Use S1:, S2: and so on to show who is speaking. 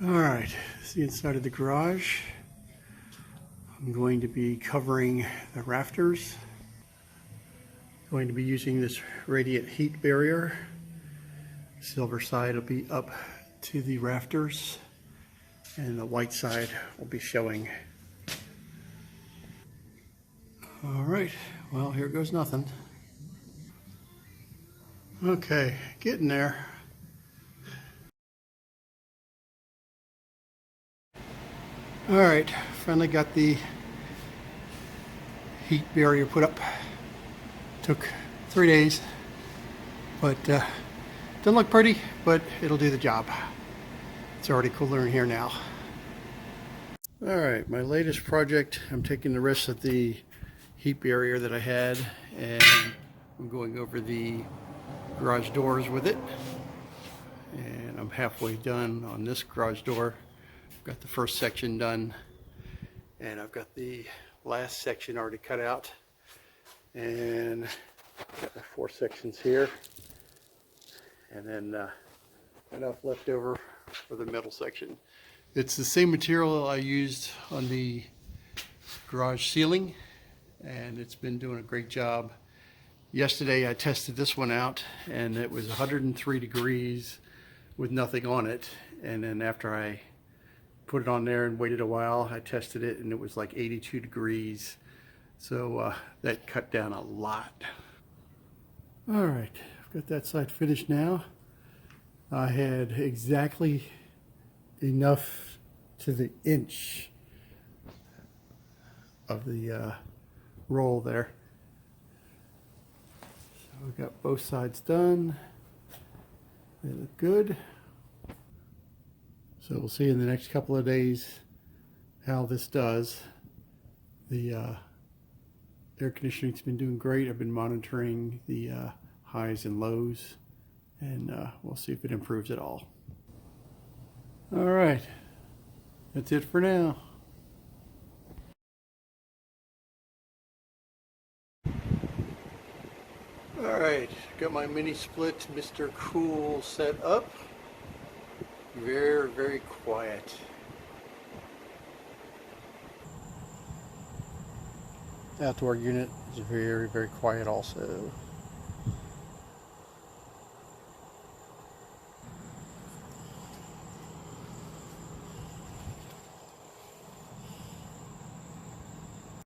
S1: Alright, this is the inside of the garage. I'm going to be covering the rafters. Going to be using this radiant heat barrier. Silver side will be up to the rafters and the white side will be showing. Alright, well, here goes nothing. Okay, getting there. Alright, finally got the heat barrier put up. Took 3 days, but doesn't look pretty, but it'll do the job. It's already cooler in here now. Alright, my latest project, I'm taking the rest of the heat barrier that I had and I'm going over the garage doors with it. And I'm halfway done on this garage door. I've got the first section done and I've got the last section already cut out. And got the 4 sections here. And then enough left over for the middle section. It's the same material I used on the garage ceiling and it's been doing a great job. Yesterday I tested this one out and it was 103 degrees with nothing on it, and then after I put it on there and waited a while, I tested it and it was like 82 degrees. So that cut down a lot. Alright, I've got that side finished now. I had exactly enough to the inch of the roll there. So we've got both sides done. They look good. So we'll see in the next couple of days how this does. The air conditioning's been doing great. I've been monitoring the highs and lows, and we'll see if it improves at all. All right, that's it for now. All right, got my mini split mrcool set up. Very, very quiet. Outdoor unit is very, very quiet also.